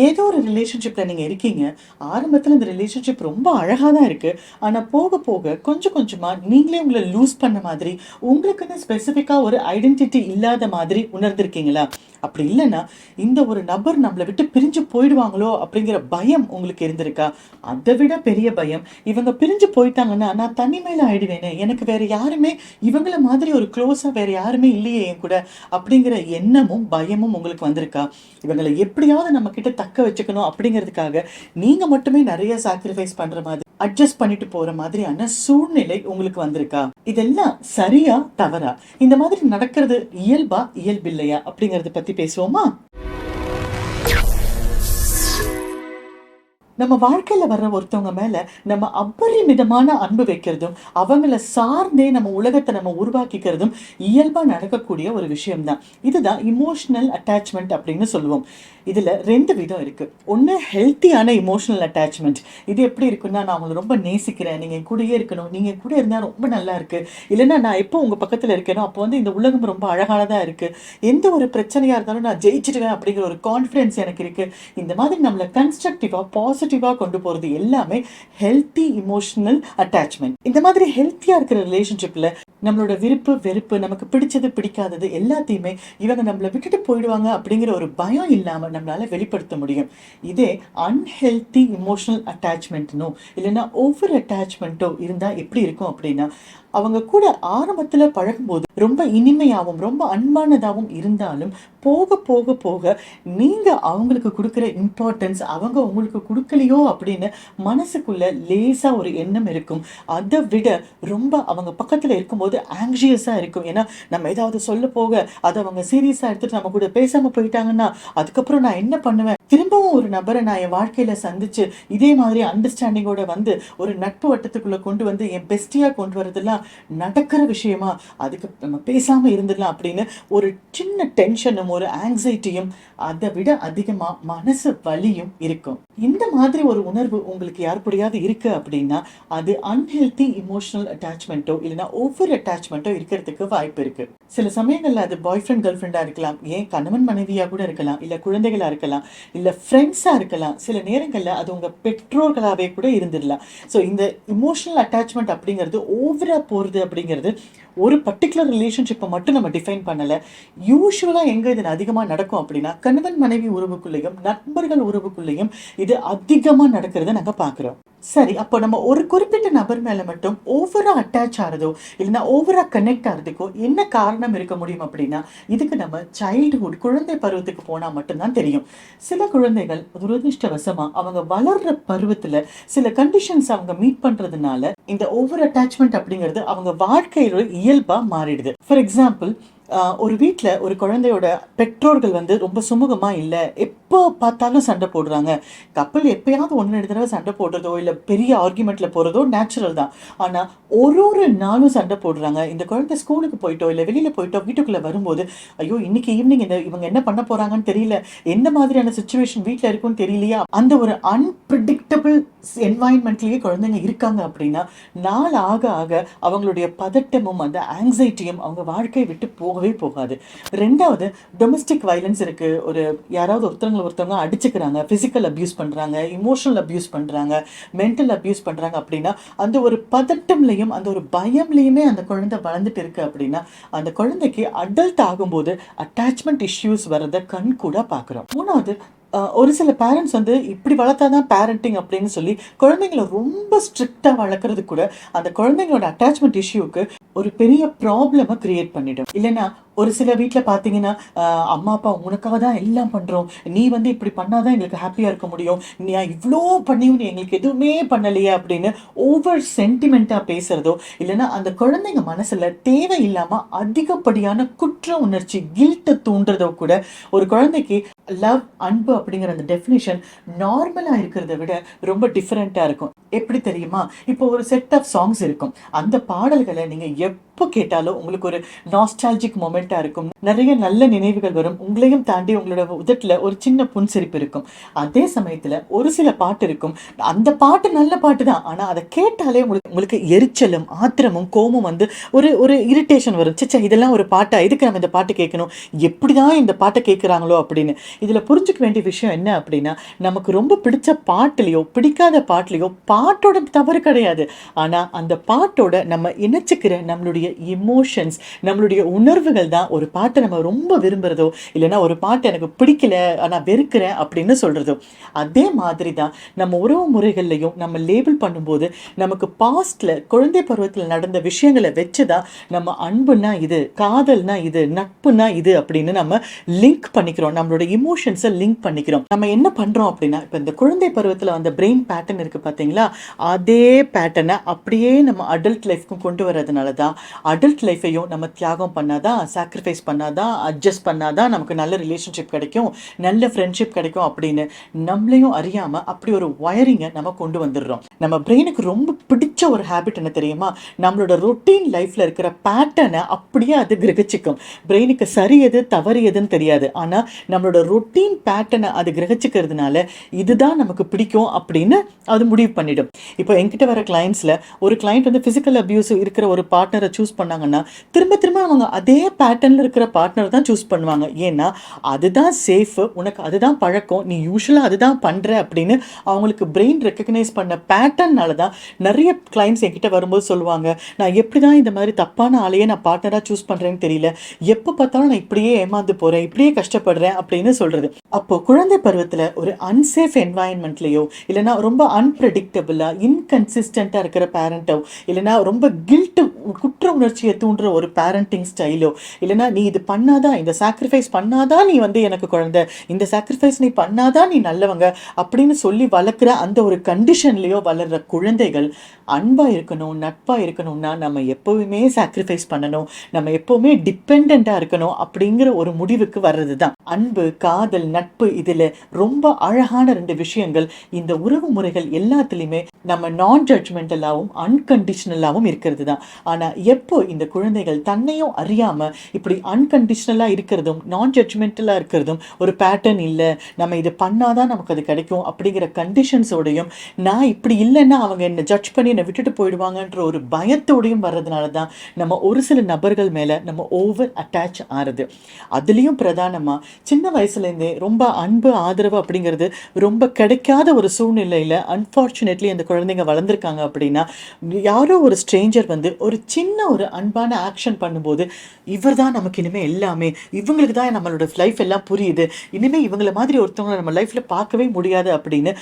ஏதோ ஒரு ரிலேஷன்ஷிப்ல நீங்க இருக்கீங்க. ஆரம்பத்துல இந்த ரிலேஷன்ஷிப் ரொம்ப அழகா தான் இருக்கு. ஆனா போக போக கொஞ்சம் கொஞ்சமா நீங்களே உங்கள லூஸ் பண்ண மாதிரி, உங்களுக்குன்னு ஸ்பெசிஃபிக்கா ஒரு ஐடென்டிட்டி இல்லாத மாதிரி உணர்ந்திருக்கீங்களா? அப்படி இல்லன்னா, இந்த ஒரு நபர் நம்மள விட்டு பிரிஞ்சு போயிடுவாங்களோ அப்படிங்கிற பயம் உங்களுக்கு இருந்திருக்கா? அத விட பெரிய பயம், இவங்க பிரிஞ்சு போயிட்டாங்கன்னா நான் தனிமையில ஆயிடுவேனே, எனக்கு வேற யாருமே இவங்கள மாதிரி ஒரு க்ளோஸா வேற யாருமே இல்லையே என் கூட, அப்படிங்கிற எண்ணமும் பயமும் உங்களுக்கு வந்திருக்கா? இவங்கள எப்படியாவது நம்ம கிட்ட தக்க வச்சுக்கணும் அப்படிங்கிறதுக்காக நீங்க மட்டுமே நிறைய சாக்ரிஃபைஸ் பண்ற மாதிரி, அட்ஜஸ்ட் பண்ணிட்டு போற மாதிரியான சூழ்நிலை உங்களுக்கு வந்திருக்கா? இதெல்லாம் சரியா தவறா? இந்த மாதிரி நடக்கிறது இயல்பா இயல்பில்லையா அப்படிங்கறத பத்தி பேசுவோமா? நம்ம வாழ்க்கையில வர்ற ஒருத்தவங்க மேல நம்ம அபரிமிதமான அன்பு வைக்கிறதும், அவங்கள சார்ந்தே நம்ம உலகத்தை நம்ம உருவாக்கிக்கிறதும் இயல்பா நடக்கக்கூடிய ஒரு விஷயம் தான். இதுதான் இமோஷனல் அட்டாச்மெண்ட் அப்படின்னு சொல்லுவோம். இதுல 2 விதம் இருக்கு. ஒண்ணு ஹெல்த்தியான இமோஷனல் அட்டாச்மெண்ட். இது எப்படி இருக்குன்னா, நான் உங்களை ரொம்ப நேசிக்கிறேன், நீங்க என் கூடயே இருக்கணும், நீங்க என் கூட இருந்தா ரொம்ப நல்லா இருக்கு, இல்லைன்னா நான் எப்போ உங்க பக்கத்துல இருக்கேனோ அப்போ வந்து இந்த உலகம் ரொம்ப அழகானதா இருக்கு, எந்த ஒரு பிரச்சனையா இருந்தாலும் நான் ஜெயிச்சிடுவேன் அப்படிங்கிற ஒரு கான்ஃபிடன்ஸ் எனக்கு இருக்கு. இந்த மாதிரி நம்மள கன்ஸ்ட்ரக்டிவா பாசிட்டிவா கொண்டு போறது எல்லாமே ஹெல்த்தி இமோஷனல் அட்டாச்மெண்ட். இந்த மாதிரி ஹெல்த்தியா இருக்கிற ரிலேஷன்ஷிப்ல நம்மளோட விருப்பு வெறுப்பு, நமக்கு பிடிச்சது பிடிக்காதது எல்லாத்தையுமே இவங்க நம்மளை விட்டுட்டு போயிடுவாங்க அப்படிங்கிற ஒரு பயம் இல்லாம நம்மளால வெளிப்படுத்த முடியும். இதே அன்ஹெல்த்தி இமோஷனல் அட்டாச்மெண்ட்னோ இல்லைன்னா ஓவர் அட்டாச்மெண்ட்டோ இருந்தா எப்படி இருக்கும் அப்படின்னா, அவங்க கூட ஆரம்பத்துல பழகும்போது ரொம்ப இனிமையாகவும் ரொம்ப அன்பானதாகவும் இருந்தாலும் போக போக போக நீங்க அவங்களுக்கு கொடுக்குற இம்பார்ட்டன்ஸ் அவங்க உங்களுக்கு கொடுக்கலையோ அப்படின்னு மனசுக்குள்ள லேசா ஒரு எண்ணம் இருக்கும். அதை விட ரொம்ப அவங்க பக்கத்துல இருக்கும்போது ஆங்ஷியஸா இருக்கும். ஏன்னா நம்ம ஏதாவது சொல்ல போக அதை அவங்க சீரியஸா எடுத்துட்டு நம்ம கூட பேசாம போயிட்டாங்கன்னா அதுக்கப்புறம் நான் என்ன பண்ணுவேன்? திரும்பவும் ஒரு நபரை நான் என் வாழ்க்கையில சந்திச்சு இதே மாதிரி அண்டர்ஸ்டாண்டிங்கோட வந்து ஒரு நட்பு வட்டத்துக்குள்ள கொண்டு வந்து என் பெஸ்டியா கொண்டு வரதெல்லாம் நடக்கிற விஷயமா? அதுக்கு நம்ம பேசாம இருந்துடலாம் அப்படின்னு ஒரு சின்ன டென்ஷனும் ஒரு ஆங்ஸைட்டியும் அதை விட அதிகமா மனசு வலியும் இருக்கும். இந்த மாதிரி ஒரு உணர்வு உங்களுக்கு யார் கூடயாவது இருக்கு அப்படின்னா அது அன்ஹெல்தி இமோஷனல் அட்டாச்மெண்ட்டோ இல்லைன்னா ஓவர் அட்டாச்மெண்ட்டோ இருக்கிறதுக்கு வாய்ப்பு இருக்கு. சில சமயங்கள்ல அது பாய் ஃப்ரெண்ட் கேர்ள் ஃப்ரெண்டா இருக்கலாம், ஏன் கணவன் மனைவியா கூட இருக்கலாம், இல்ல குழந்தைகளா இருக்கலாம், இல்ல ஃப்ரெண்ட்ஸா இருக்கலாம், சில நேரங்கள்ல அது உங்க பெற்றோர்களாவே கூட இருந்துடலாம். ஸோ இந்த இமோஷனல் அட்டாச்மெண்ட் அப்படிங்கிறது ஓவரா போறது அப்படிங்கிறது ஒரு பர்டிகுலர் ரிலேஷன்ஷிப்பை மட்டும் நம்ம டிஃபைன் பண்ணல. யூஸ்வலா எங்க இது அதிகமா நடக்கும் அப்படின்னா கணவன் மனைவி உறவுக்குள்ளேயும் நண்பர்கள் உறவுக்குள்ளேயும் இது அதிகமா நடக்கிறத நாங்க பாக்குறோம். சரி, அப்போ நம்ம ஒரு குறிப்பிட்ட நபர் மேல மட்டும் ஓவரா அட்டாச் ஆறதோ இல்லைன்னா ஓவரா கனெக்ட் ஆகிறதுக்கோ என்ன காரணம் இருக்க முடியும் அப்படின்னா, இதுக்கு நம்ம சைல்டுஹுட் குழந்தை பருவத்துக்கு போனா மட்டும்தான் தெரியும். சில குழந்தைகள் துரதிருஷ்டவசமா அவங்க வளர்ற பருவத்துல சில கண்டிஷன்ஸ் அவங்க மீட் பண்றதுனால இந்த ஓவர் அட்டாச்மெண்ட் அப்படிங்கிறது அவங்க வாழ்க்கையில இயல்பா மாறிடுது. ஃபார் எக்ஸாம்பிள், ஒரு வீட்டில் ஒரு குழந்தையோட பெற்றோர்கள் வந்து ரொம்ப சுமூகமா இல்லை, எப்போ பார்த்தாலும் சண்டை போடுறாங்க. கப்பல் எப்பயாவது ஒன்று ரெண்டு தடவை சண்டை போடுறதோ இல்லை பெரிய ஆர்குமெண்ட்ல போகிறதோ நேச்சுரல் தான். ஆனால் ஒரு நாளும் சண்டை போடுறாங்க. இந்த குழந்தை ஸ்கூலுக்கு போயிட்டோ இல்லை வெளியில் போயிட்டோ வீட்டுக்குள்ளே வரும்போது, ஐயோ இன்னைக்கு ஈவினிங் இவங்க என்ன பண்ண போகிறாங்கன்னு தெரியல, எந்த மாதிரியான சுச்சுவேஷன் வீட்டில் இருக்குன்னு தெரியலையா, அந்த ஒரு அன்பிரடிக்டபிள் என்வாயன்மெண்ட்லேயே குழந்தைங்க இருக்காங்க அப்படின்னா நாள் ஆக ஆக அவங்களுடைய பதட்டமும் அந்த ஆங்ஸைட்டியும் அவங்க வாழ்க்கையை விட்டு போகவே போகாது. ரெண்டாவது, டொமஸ்டிக் வயலன்ஸ் இருக்கு. ஒரு யாராவது ஒருத்தவங்க அடிச்சுக்கிறாங்க, பிசிக்கல் அபியூஸ் பண்றாங்க, இமோஷனல் அபியூஸ் பண்றாங்க, மென்டல் அபியூஸ் பண்றாங்க அப்படின்னா அந்த ஒரு பதட்டம்லையும் அந்த ஒரு பயம்லையுமே அந்த குழந்தை வளர்ந்துட்டு இருக்கு அப்படின்னா அந்த குழந்தைக்கு அடல்ட் ஆகும்போது அட்டாச்மெண்ட் இஷ்யூஸ் வரதை கண் கூட பார்க்குறோம். மூணாவது, ஒரு சில பேரண்ட்ஸ் வந்து இப்படி வளர்த்தாதான் பேரண்டிங் அப்படின்னு சொல்லி குழந்தைங்களை ரொம்ப ஸ்ட்ரிக்டா வளர்க்கறது கூட அந்த குழந்தைங்களோட அட்டாச்மெண்ட் இஷ்யூக்கு ஒரு பெரிய ப்ராப்ளமை கிரியேட் பண்ணிடும். இல்லைன்னா ஒரு சில வீட்டில் பார்த்தீங்கன்னா அம்மா அப்பா உனக்காக தான் எல்லாம் பண்ணுறோம், நீ வந்து இப்படி பண்ணாதான் எங்களுக்கு ஹாப்பியாக இருக்க முடியும், நீ இவ்வளோ பண்ணியும் நீ எங்களுக்கு எதுவுமே பண்ணலையே அப்படின்னு ஓவர் சென்டிமெண்ட்டாக பேசுறதோ இல்லைன்னா அந்த குழந்தைங்க மனசில் தேவையில்லாமல் அதிகப்படியான குற்ற உணர்ச்சி கில்ட்டை தூண்டுறதோ கூட ஒரு குழந்தைக்கு லவ் அன்பு அப்படிங்கிற அந்த டெஃபினிஷன் நார்மலாக இருக்கிறத விட ரொம்ப டிஃப்ரெண்ட்டாக இருக்கும். எப்படி தெரியுமா? இப்போ ஒரு செட் ஆஃப் சாங்ஸ் இருக்கும், அந்த பாடல்களை நீங்கள் எப்போ கேட்டாலும் உங்களுக்கு ஒரு நாஸ்டாலஜிக் மொமெண்ட்டாக இருக்கும். நிறைய நல்ல நினைவுகள் வரும். உங்களையும் தாண்டி உங்களோட உதட்டில் ஒரு சின்ன புன்சிரிப்பு இருக்கும். அதே சமயத்தில் ஒரு சில பாட்டு இருக்கும், அந்த பாட்டு நல்ல பாட்டு தான், ஆனால் அதை கேட்டாலே உங்களுக்கு உங்களுக்கு எரிச்சலும் ஆத்திரமும் கோபமும் வந்து ஒரு ஒரு இரிட்டேஷன் வரும். சிச்சா இதெல்லாம் ஒரு பாட்டா, இதுக்கு நம்ம இந்த பாட்டு கேட்கணும், எப்படி தான் இந்த பாட்டை கேட்குறாங்களோ அப்படின்னு. இதில் புரிஞ்சுக்க வேண்டிய விஷயம் என்ன அப்படின்னா, நமக்கு ரொம்ப பிடிச்ச பாட்டுலையோ பிடிக்காத பாட்டுலையோ பாட்டோட தவறு கிடையாது. ஆனால் அந்த பாட்டோட நம்ம இணைச்சிக்கிற நம்மளுடைய இமோஷன்ஸ், நம்மளுடைய உணர்வுகள் தான் ஒரு பாட்டை நம்ம ரொம்ப விரும்புகிறதோ, இல்லைன்னா ஒரு பாட்டு எனக்கு பிடிக்கல நான் வெறுக்கிறேன் அப்படின்னு சொல்கிறதோ. அதே மாதிரி தான் நம்ம உறவு முறைகள்லையும் நம்ம லேபிள் பண்ணும்போது நமக்கு பாஸ்டில் குழந்தை பருவத்தில் நடந்த விஷயங்களை வச்சு தான் நம்ம அன்புனா இது, காதல்னா இது, நட்புனா இது அப்படின்னு நம்ம லிங்க் பண்ணிக்கிறோம். நம்மளோட இமோஷன்ஸை லிங்க் பண்ணிக்கிறோம். நம்ம என்ன பண்ணுறோம் அப்படின்னா, இப்போ இந்த குழந்தை பருவத்தில் அந்த பிரெயின் பேட்டர்ன் இருக்குது பார்த்தீங்களா, அதே பேட்டர்னை அப்படியே நம்ம அடல்ட் லைஃப்க்கும் கொண்டு வரதுனால தான் அடல்ட் லைஃப்பையும் நம்ம தியாகம் பண்ணாதான், சாக்ரிஃபைஸ் பண்ணாதான், அட்ஜஸ்ட் பண்ணாதான் நமக்கு நல்ல ரிலேஷன்ஷிப் கிடைக்கும், நல்ல ஃப்ரெண்ட்ஷிப் கிடைக்கும் அப்படின்னு நம்மளையும் அறியாமல் அப்படி ஒரு வயரிங்கை நம்ம கொண்டு வந்துடுறோம். நம்ம பிரெயினுக்கு ரொம்ப பிடிச்ச ஒரு ஹேபிட் என்ன தெரியுமா, நம்மளோட ரொட்டீன் லைஃப்பில் இருக்கிற பேட்டர்னை அப்படியே அது கிரகிச்சிக்கும். பிரெயினுக்கு சரி எது தவறு எதுன்னு தெரியாது, ஆனால் நம்மளோட ரொட்டீன் பேட்டர்னை அது கிரகிச்சிக்கிறதுனால இதுதான் நமக்கு பிடிக்கும் அப்படின்னு அது முடிவு பண்ணிடும். இப்போ என்கிட்ட வர கிளைண்ட்ஸில் ஒரு கிளைண்ட் வந்து ஃபிசிக்கல் அபியூஸ் இருக்கிற ஒரு பார்ட்னரை சூஸ் பண்ணாங்கன்னா திரும்ப திரும்ப அவங்க அதே பேட்டர்னில் இருக்கிற பார்ட்னர் தான் சூஸ் பண்ணுவாங்க. ஏன்னா அதுதான் சேஃபு, உனக்கு அதுதான் பழக்கம், நீ யூஸ்வலாக அதுதான் பண்ணுற அப்படின்னு அவங்களுக்கு பிரெயின் ரெக்கக்னைஸ் பண்ண பேட்டர்னால தான் நிறைய கிளைண்ட்ஸ் என்கிட்ட வரும்போது சொல்லுவாங்க, நான் எப்படி தான் இந்த மாதிரி தப்பான ஆளையே நான் பார்ட்னராக சூஸ் பண்ணுறேன்னு தெரியல, எப்போ பார்த்தாலும் நான் இப்படியே ஏமாந்து போகிறேன், இப்படியே கஷ்டப்படுறேன் அப்படின்னு சொல்கிறது. அப்போ குழந்தை பருவத்தில் ஒரு அன்சேஃப் என்வாயன்மெண்ட்லேயோ இல்லைனா ரொம்ப அன்பிரடிக்டபிளாக இன்கன்சிஸ்டண்ட்டாக இருக்கிற பேரண்ட்டோ இல்லைனா ரொம்ப கில்ட்டு குற்ற உணர்ச்சியை தூண்டுற ஒரு பேரண்டிங் ஸ்டைலோ இல்லைனா நீ இது பண்ணாதான், இந்த சாக்ரிஃபைஸ் பண்ணாதான் நீ வந்து எனக்கு குழந்தை, இந்த சாக்ரிஃபைஸ் நீ பண்ணாதான் நீ நல்லவங்க அப்படின்னு சொல்லி வளர்க்குற அந்த ஒரு கண்டிஷன்லேயோ வளர்கிற குழந்தைகள் அன்பாக இருக்கணும், நட்பாக இருக்கணும்னா நம்ம எப்போவுமே சாக்ரிஃபைஸ் பண்ணணும், நம்ம எப்போவுமே டிபெண்ட்டாக இருக்கணும் அப்படிங்கிற ஒரு முடிவுக்கு வர்றது தான் அன்பு, காதல், நட்பு. இதில் ரொம்ப அழகான 2 விஷயங்கள் இந்த உறவு முறைகள் எல்லாத்துலேயுமே நம்ம நான் ஜட்ஜ்மெண்டலாகவும் அன்கண்டிஷனலாகவும் இருக்கிறது தான். ஆனால் எப்போ இந்த குழந்தைகள் தன்னையும் அறியாமல் இப்படி அன்கண்டிஷனலாக இருக்கிறதும் நான் ஜட்ஜ்மெண்டலாக இருக்கிறதும் ஒரு பேட்டர்ன் இல்லை, நம்ம இது பண்ணாதான் நமக்கு அது கிடைக்கும் அப்படிங்கிற கண்டிஷன்ஸோடையும், நான் இப்படி இல்லைன்னா அவங்க என்னை ஜட்ஜ் பண்ணி என்னை விட்டுட்டு போயிடுவாங்கன்ற ஒரு பயத்தோடையும் வர்றதுனால தான் நம்ம ஒரு சில நபர்கள் மேலே நம்ம ஓவர் அட்டாச் ஆறுது. அதுலேயும் பிரதானமாக சின்ன வயசுலேருந்தே ரொம்ப அன்பு ஆதரவு அப்படிங்கிறது ரொம்ப கிடைக்காத ஒரு சூழ்நிலையில் அன்ஃபார்ச்சுனேட்லி அந்த குழந்தைங்க வளர்ந்துருக்காங்க அப்படின்னா, யாரோ ஒரு ஸ்ட்ரேஞ்சர் வந்து ஒரு சின்ன ஒரு அன்பான ஆக்ஷன் பண்ணும்போது, இவர் தான் நமக்கு இனிமேல் எல்லாமே, இவங்களுக்கு தான் நம்மளோட லைஃப் எல்லாம் புரியுது, இனிமேல் இவங்கள மாதிரி ஒருத்தவங்களை நம்ம லைஃப்பில் பார்க்கவே முடியாது அப்படின்னு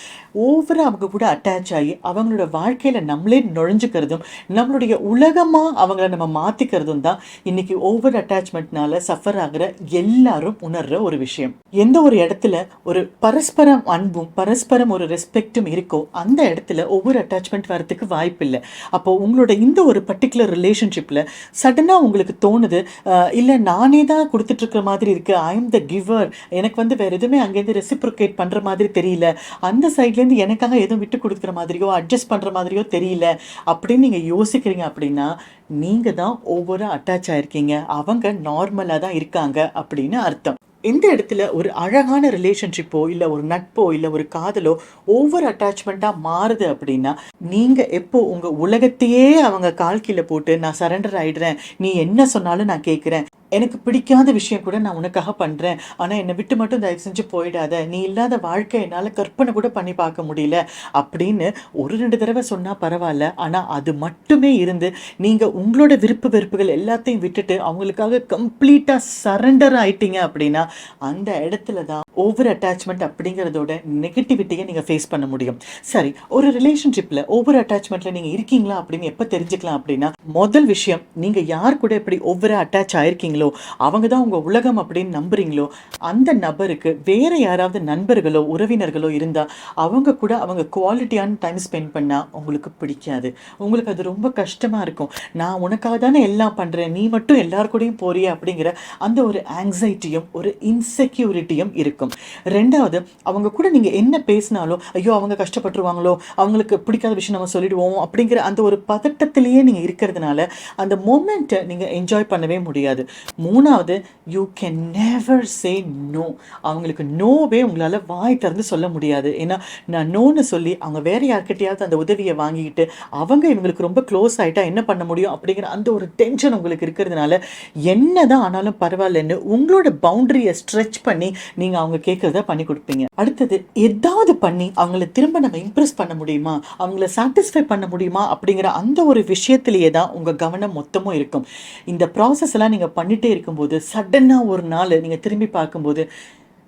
ஓவராக அவங்க கூட அட்டாச் ஆகி அவங்களோட வாழ்க்கையில் நம்மளே நுழைஞ்சுக்கிறதும் நம்மளுடைய உலகமாக அவங்கள நம்ம மாற்றிக்கிறதும் தான் இன்னைக்கு ஓவர் அட்டாச்மெண்ட்னால சஃபர் ஆகிற எல்லாரும் உணர்கிற ஒரு விஷயம். எந்த ஒரு இடத்துல ஒரு பரஸ்பரம் அன்பும் பரஸ்பரம் ஒரு ரெஸ்பெக்டும் இருக்கோ அந்த இடத்துல ஓவர் அட்டாச்மெண்ட் வரதுக்கு வாய்ப்பு இல்லை. அப்போ உங்களோட இந்த ஒரு பர்டிகுலர் ரிலேஷன்ஷிப்பில் சடனாக உங்களுக்கு தோணுது, இல்லை நானே தான் கொடுத்துட்ருக்கிற மாதிரி இருக்குது, ஐ எம் த கிவர், எனக்கு வந்து வேறு எதுவுமே அங்கேருந்து ரெசிப்ரோகேட் பண்ணுற மாதிரி தெரியல, அந்த சைட்லேருந்து எனக்காக எதுவும் விட்டு கொடுக்குற மாதிரியோ அட்ஜஸ்ட் பண்ணுற மாதிரியோ தெரியல அப்படின்னு நீங்கள் யோசிக்கிறீங்க அப்படின்னா நீங்கள் தான் ஓவராக அட்டாச் ஆகிருக்கீங்க, அவங்க நார்மலாக தான் இருக்காங்க அப்படின்னு அர்த்தம். இந்த இடத்துல ஒரு அழகான ரிலேஷன்ஷிப்போ இல்லை ஒரு நட்போ இல்லை ஒரு காதலோ ஓவர் அட்டாச்மெண்ட்டாக மாறுது அப்படின்னா, நீங்கள் எப்போ உங்கள் உலகத்தையே அவங்க கால் கீழே போட்டு நான் சரண்டர் ஆகிடுறேன், நீ என்ன சொன்னாலும் நான் கேட்குறேன், எனக்கு பிடிக்காத விஷயம் கூட நான் உனக்காக பண்ணுறேன், ஆனால் என்னை விட்டு மட்டும் தயவு செஞ்சு போயிடாத, நீ இல்லாத வாழ்க்கை என்னால் கற்பனை கூட பண்ணி பார்க்க முடியல அப்படின்னு ஒரு 2 தடவை சொன்னால் பரவாயில்ல, ஆனால் அது மட்டுமே இருந்து நீங்கள் உங்களோட விருப்பு வெறுப்புகள் எல்லாத்தையும் விட்டுட்டு அவங்களுக்காக கம்ப்ளீட்டாக சரண்டர் ஆயிட்டீங்க அப்படின்னா அந்த இடத்துல தான் ஓவர் அட்டாச்மெண்ட் அப்படிங்கிறதோட நெகட்டிவிட்டியை நீங்கள் ஃபேஸ் பண்ண முடியும். சரி, ஒரு ரிலேஷன்ஷிப்பில் ஓவர் அட்டாச்மெண்ட்டில் நீங்கள் இருக்கீங்களா அப்படின்னு எப்போ தெரிஞ்சுக்கலாம் அப்படின்னா, முதல் விஷயம், நீங்கள் யார் கூட எப்படி ஓவராக அட்டாச் ஆயிருக்கீங்களோ அவங்க தான் உங்கள் உலகம் அப்படின்னு நம்புறீங்களோ அந்த நபருக்கு வேறு யாராவது நண்பர்களோ உறவினர்களோ இருந்தால் அவங்க கூட அவங்க குவாலிட்டியான டைம் ஸ்பெண்ட் பண்ணால் உங்களுக்கு பிடிக்காது, உங்களுக்கு அது ரொம்ப கஷ்டமாக இருக்கும். நான் உனக்காக தானே எல்லாம் பண்ணுறேன், நீ மட்டும் எல்லார் கூடயும் போறிய அப்படிங்கிற அந்த ஒரு ஆங்ஸைட்டியும் ஒரு இன்செக்யூரிட்டியும் இருக்கும். இருக்கும். ரெண்டாவது, அவங்க கூட நீங்க என்ன பேசினாலும் ஐயோ அவங்க கஷ்டப்பட்டுருவாங்களோ, அவங்களுக்கு பிடிக்காத விஷயம் நம்ம சொல்லிடுவோம் அப்படிங்கிற அந்த ஒரு பதட்டத்திலேயே நீங்க இருக்கிறதுனால அந்த மொமெண்ட்டை நீங்க என்ஜாய் பண்ணவே முடியாது. மூணாவது, you can never say no. அவங்களுக்கு நோவே உங்களால் வாய் திறந்து சொல்ல முடியாது. ஏன்னா நான் நோன்னு சொல்லி அவங்க வேற யார்கிட்டயாவது அந்த உதவியை வாங்கிக்கிட்டு அவங்க இவங்களுக்கு ரொம்ப க்ளோஸ் ஆகிட்டா என்ன பண்ண முடியும் அப்படிங்கிற அந்த ஒரு டென்ஷன் உங்களுக்கு இருக்கிறதுனால என்னதான் ஆனாலும் பரவாயில்லன்னு உங்களோட பவுண்டரியை ஸ்ட்ரெச் பண்ணி நீங்கள் அவங்க கேட்குறத பண்ணி கொடுப்பீங்க. அடுத்தது, ஏதாவது பண்ணி அவங்கள திரும்ப நம்ம இம்ப்ரெஸ் பண்ண முடியுமா, அவங்கள சாட்டிஸ்ஃபை பண்ண முடியுமா அப்படிங்கிற அந்த ஒரு விஷயத்திலேயே தான் உங்கள் கவனம் மொத்தமும் இருக்கும். இந்த ப்ராசஸ் எல்லாம் நீங்கள் பண்ணிகிட்டே இருக்கும்போது சடனாக ஒரு நாள் நீங்கள் திரும்பி பார்க்கும்போது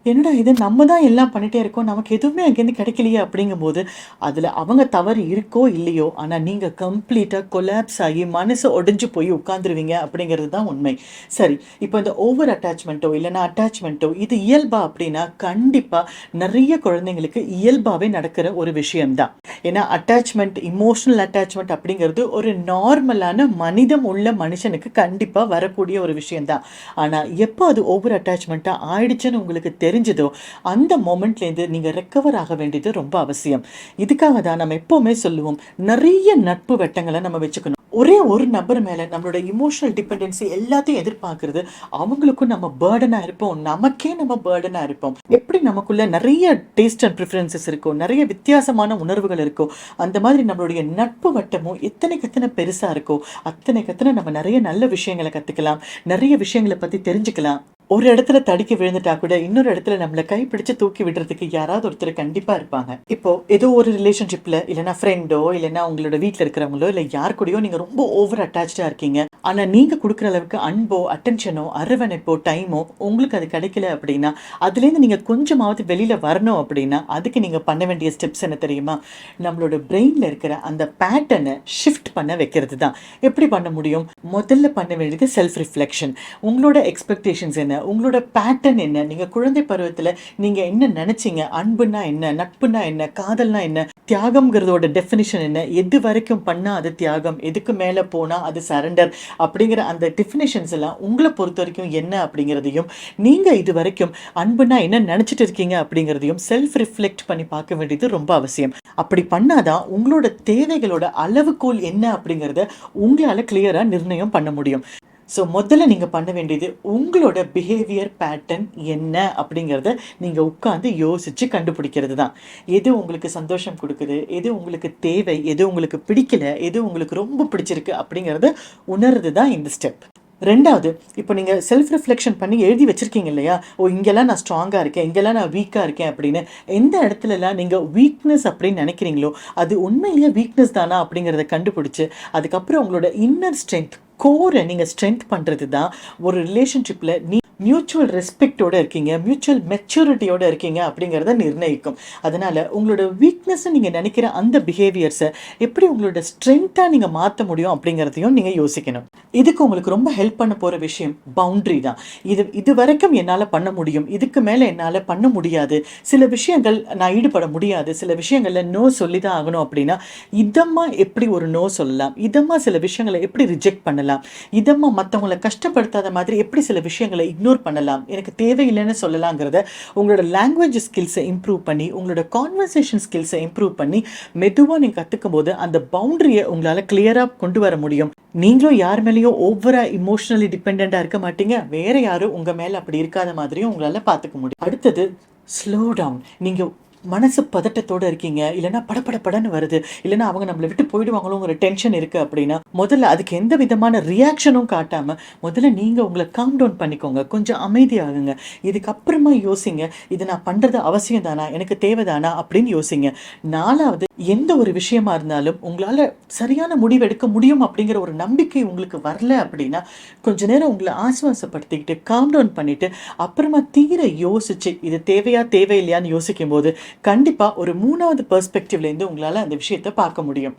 என்னடா இது, நம்ம தான் எல்லாம் பண்ணிகிட்டே இருக்கோம், நமக்கு எதுவுமே அங்கேருந்து கிடைக்கலையே அப்படிங்கும்போது அதில் அவங்க தவறு இருக்கோ இல்லையோ, ஆனால் நீங்கள் கம்ப்ளீட்டாக கொலாப்ஸ் ஆகி மனசு உடைஞ்சு போய் உட்காந்துருவீங்க அப்படிங்கிறது தான் உண்மை. சரி, இப்போ இந்த ஓவர் அட்டாச்மெண்ட்டோ இல்லைன்னா அட்டாச்மெண்ட்டோ இது இயல்பா அப்படின்னா கண்டிப்பாக நிறைய குழந்தைங்களுக்கு இயல்பாகவே நடக்கிற ஒரு விஷயம்தான். ஏன்னா அட்டாச்மெண்ட், இமோஷனல் அட்டாச்மெண்ட் அப்படிங்கிறது ஒரு நார்மலான மனிதம் உள்ள மனுஷனுக்கு கண்டிப்பாக வரக்கூடிய ஒரு விஷயம்தான். ஆனால் எப்போ அது ஓவர் அட்டாச்மெண்ட்டாக ஆயிடுச்சுன்னு உங்களுக்கு தெரிஞ்சதோ அந்த மொமெண்ட்லேருந்து நீங்கள் ரெக்கவர் ஆக வேண்டியது ரொம்ப அவசியம். இதுக்காக தான் நம்ம எப்போவுமே சொல்லுவோம், நிறைய நட்பு வட்டங்களை நம்ம வச்சுக்கணும். ஒரே ஒரு நபர் மேலே நம்மளோட இமோஷனல் டிபெண்டன்சி எல்லாத்தையும் எதிர்பார்க்கறது அவங்களுக்கும் நம்ம பேர்டனாக இருப்போம், நமக்கே நம்ம பேர்டனாக இருப்போம். எப்படி நமக்குள்ள நிறைய டேஸ்ட் அண்ட் ப்ரிஃபரன்சஸ் இருக்கும், நிறைய வித்தியாசமான உணர்வுகள் இருக்கும், அந்த மாதிரி நம்மளுடைய நட்பு வட்டமும் எத்தனைக்கு எத்தனை பெருசாக இருக்கோ அத்தனைக்கு எத்தனை நம்ம நிறைய நல்ல விஷயங்களை கற்றுக்கலாம், நிறைய விஷயங்களை பற்றி தெரிஞ்சுக்கலாம். ஒரு இடத்துல தடுக்கி விழுந்துட்டா கூட இன்னொரு இடத்துல நம்மளை கைப்பிடிச்சு தூக்கி விடுறதுக்கு யாராவது ஒருத்தர் கண்டிப்பா இருப்பாங்க. இப்போ ஏதோ ஒரு ரிலேஷன்ஷிப்ல இல்லைன்னா ஃப்ரெண்டோ இல்லைன்னா உங்களோட வீட்டில் இருக்கிறவங்களோ இல்லை யார் கூடயோ நீங்க ரொம்ப ஓவர் அட்டாச்சா இருக்கீங்க. ஆனா நீங்க கொடுக்குற அளவுக்கு அன்போ அட்டென்ஷனோ அரவணைப்போ டைமோ உங்களுக்கு அது கிடைக்கல அப்படின்னா அதுலேருந்து நீங்க கொஞ்சமாவது வெளியில வரணும் அப்படின்னா அதுக்கு நீங்க பண்ண வேண்டிய ஸ்டெப்ஸ் என்ன தெரியுமா? நம்மளோட பிரெயின்ல இருக்கிற அந்த பேட்டர்னை ஷிஃப்ட் பண்ண வைக்கிறது தான். எப்படி பண்ண முடியும்? முதல்ல பண்ண வேண்டியது செல்ஃப் ரிஃப்ளெக்ஷன். உங்களோட எக்ஸ்பெக்டேஷன்ஸ் என்ன, உங்களோட பேட்டர்ன் என்ன, நீங்க குழந்தை பருவத்துல நீங்க என்ன நினைச்சீங்க, அன்புனா என்ன, நட்புனா என்ன, காதல்னா என்ன, தியாகம்ங்கிறதோட டெஃபினிஷன் என்ன, எது வரைக்கும் பண்ணா அது தியாகம், எதுக்கு மேல போனா அது சரண்டர் அப்படிங்கிற அந்த டெஃபினிஷன்ஸ் எல்லாம் உங்களை பொறுத்த வரைக்கும் என்ன அப்படிங்கிறதையும், நீங்க இது வரைக்கும் அன்புனா என்ன நினைச்சிட்டு இருக்கீங்க அப்படிங்கிறதையும் செல்ஃப் ரிஃப்ளெக்ட் பண்ணி பார்க்க வேண்டியது ரொம்ப அவசியம். அப்படி பண்ணாதான் உங்களோட தேவைகளோட அளவுகோல் என்ன அப்படிங்கிறத உங்களால கிளியரா நிர்ணயம் பண்ண முடியும். ஸோ முதல்ல நீங்கள் பண்ண வேண்டியது உங்களோட பிஹேவியர் பேட்டர்ன் என்ன அப்படிங்கிறத நீங்கள் உட்காந்து யோசித்து கண்டுபிடிக்கிறது தான். எது உங்களுக்கு சந்தோஷம் கொடுக்குது, எது உங்களுக்கு தேவை, எது உங்களுக்கு பிடிக்கல, எது உங்களுக்கு ரொம்ப பிடிச்சிருக்கு அப்படிங்கிறத உணர்றது தான் இந்த ஸ்டெப். ரெண்டாவது, இப்போ நீங்கள் செல்ஃப் ரிஃப்ளெக்ஷன் பண்ணி எழுதி வச்சுருக்கீங்க இல்லையா, இங்கெல்லாம் நான் ஸ்ட்ராங்காக இருக்கேன், இங்கெல்லாம் நான் வீக்காக இருக்கேன் அப்படின்னு. எந்த இடத்துலலாம் நீங்கள் வீக்னஸ் அப்படின்னு நினைக்கிறீங்களோ அது உண்மையிலேயே வீக்னஸ் தானா அப்படிங்கிறத கண்டுபிடிச்சி அதுக்கப்புறம் உங்களோட இன்னர் ஸ்ட்ரென்த், கோரை நீங்கள் ஸ்ட்ரென்த் பண்ணுறது தான் ஒரு ரிலேஷன்ஷிப்பில் மியூச்சுவல் ரெஸ்பெக்டோடு இருக்கீங்க, மியூச்சுவல் மெச்சூரிட்டியோடு இருக்கீங்க அப்படிங்கிறத நிர்ணயிக்கும். அதனால் உங்களோட வீக்னஸ்ஸை நீங்கள் நினைக்கிற அந்த பிஹேவியர்ஸை எப்படி உங்களோட ஸ்ட்ரென்த்தாக நீங்கள் மாற்ற முடியும் அப்படிங்கிறதையும் நீங்கள் யோசிக்கணும். இதுக்கு உங்களுக்கு ரொம்ப ஹெல்ப் பண்ண போகிற விஷயம் பவுண்ட்ரி தான். இது வரைக்கும் என்னால் பண்ண முடியும், இதுக்கு மேலே என்னால் பண்ண முடியாது, சில விஷயங்கள் நான் ஈடுபட முடியாது, சில விஷயங்களில் நோ சொல்லி தான் ஆகணும் அப்படின்னா இதமாக எப்படி ஒரு நோ சொல்லலாம், இதமாக சில விஷயங்களை எப்படி ரிஜெக்ட் பண்ணலாம், இதமாக மற்றவங்களை கஷ்டப்படுத்தாத மாதிரி எப்படி சில விஷயங்களை இக்னோர் பண்ணலாம், எனக்கு தேவையில்லைன்னு சொல்லலாங்கிறத உங்களோட லாங்குவேஜ் ஸ்கில்ஸை இம்ப்ரூவ் பண்ணி உங்களோட கான்வர்சேஷன் ஸ்கில்ஸை இம்ப்ரூவ் பண்ணி மெதுவாக நீங்கள் கற்றுக்கும் போது அந்த பவுண்டரியை உங்களால் கிளியராக கொண்டு வர முடியும். நீங்களும் யார் மேலேயும் ஓவராக இமோஷனலி டிபெண்ட்டாக இருக்க மாட்டீங்க, வேற யாரும் உங்கள் மேலே அப்படி இருக்காத மாதிரியும் உங்களால் பார்த்துக்க முடியும். அடுத்தது, ஸ்லோ டவுன். நீங்கள் மனசு பதட்டத்தோடு இருக்கீங்க, இல்லைன்னா படப்படப்படன்னு வருது, இல்லைன்னா அவங்க நம்மளை விட்டு போயிடுவாங்களோங்கிற டென்ஷன் இருக்குது அப்படின்னா முதல்ல அதுக்கு எந்த விதமான ரியாக்ஷனும் காட்டாமல் முதல்ல நீங்கள் உங்களை காம் டவுன் பண்ணிக்கோங்க, கொஞ்சம் அமைதியாகுங்க. இதுக்கப்புறமா யோசிங்க, இது நான் பண்ணுறது அவசியம் தானா, எனக்கு தேவைதானா அப்படின்னு யோசிங்க. நாலாவது, எந்த ஒரு விஷயமா இருந்தாலும் உங்களால் சரியான முடிவு எடுக்க முடியும் அப்படிங்கிற ஒரு நம்பிக்கை உங்களுக்கு வரல அப்படின்னா கொஞ்ச நேரம் உங்களை ஆசுவாசப்படுத்திக்கிட்டு காம் டவுன் பண்ணிவிட்டு அப்புறமா தீர யோசிச்சு இது தேவையா தேவையில்லையான்னு யோசிக்கும் போது கண்டிப்பாக ஒரு மூணாவது பெர்ஸ்பெக்டிவ்லேருந்து உங்களால் அந்த விஷயத்தை பார்க்க முடியும்.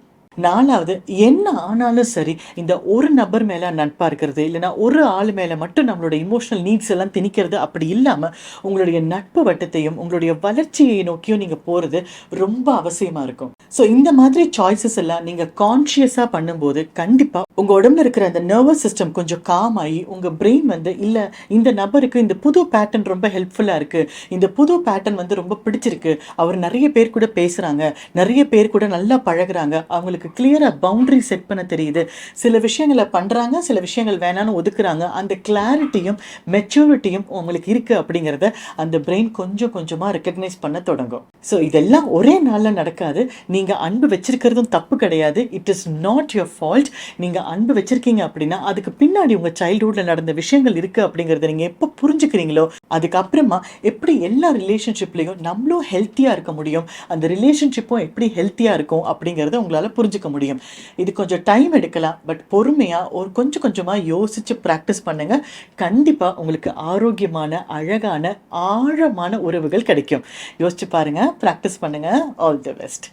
4வது, என்ன ஆனாலும் சரி, இந்த ஒரு நபர் மேல நட்பா இருக்கிறது, இல்லன்னா ஒரு ஆள் மேல மட்டும் நம்மளோட எமோஷனல் நீட்ஸ் எல்லாம் திணிக்கிறது அப்படி இல்லாம, உங்களுடைய நட்பு வட்டத்தையும், உங்களுடைய வளர்ச்சியை நோக்கியும் நீங்க போறது ரொம்ப அவசியமா இருக்கும். ஸோ இந்த மாதிரி சாய்ஸஸ் எல்லாம் நீங்க கான்ஷியஸா பண்ணும்போது, கண்டிப்பா உங்க உடம்புல இருக்கிற அந்த நர்வஸ் சிஸ்டம் கொஞ்சம் காம் ஆயி, உங்க பிரெயின் வந்து, இல்ல இந்த நபருக்கு இந்த புது பேட்டர்ன் ரொம்ப ஹெல்ப்ஃபுல்லா இருக்கு. இந்த புது பேட்டர்ன் வந்து ரொம்ப பிடிச்சிருக்கு. அவர் நெறைய பேர் கூட பேசுறாங்க. நெறைய பேர் கூட நல்லா பழகுறாங்க. அவங்களுக்கு கிளியரா பவுண்டரி செட் பண்ண தெரியுது. சில விஷயங்கள பண்றாங்க, சில விஷயங்கள் வேணான்னு ஒதுக்குறாங்க. அந்த கிளாரிட்டியும், மெச்சூரிட்டியும் உங்களுக்கு இருக்கு அப்படிங்கிறத அந்த பிரெயின் கொஞ்சம் கொஞ்சமா ரெகக்னைஸ் பண்ண தொடங்கும். ஸோ இதெல்லாம் ஒரே நாள்ல நடக்காது. நீங்க அன்பு வச்சிருக்கிறதும் தப்பு கிடையாது. It is not your fault. நீங்க அன்பு வச்சிருக்கீங்க அப்படின்னா, அதுக்கு பின்னாடி உங்க சைல்ட்ஹுட்ல நடந்த விஷயங்கள் இருக்கு அப்படிங்கிறத நீங்க எப்ப புரிஞ்சுக்கிறீங்களோ, அதுக்கப்புறமா எப்படி எல்லா ரிலேஷன்ஷிப்லயும் நம்மளும் ஹெல்த்தியா இருக்க முடியும், அந்த ரிலேஷன்ஷிப்பும் எப்படி ஹெல்த்தியா இருக்கும் அப்படிங்கிறத உங்களால புரிஞ்சுக்க முடியும். இது கொஞ்சம் டைம் எடுக்கலாம். பட் பொறுமையா ஒரு கொஞ்சம் கொஞ்சமா யோசிச்சு பிராக்டிஸ் பண்ணுங்க. கண்டிப்பா உங்களுக்கு ஆரோக்கியமான, அழகான, ஆழமான உறவுகள் கிடைக்கும். யோசிச்சு பாருங்க. பிராக்டிஸ் பண்ணுங்க. All the best.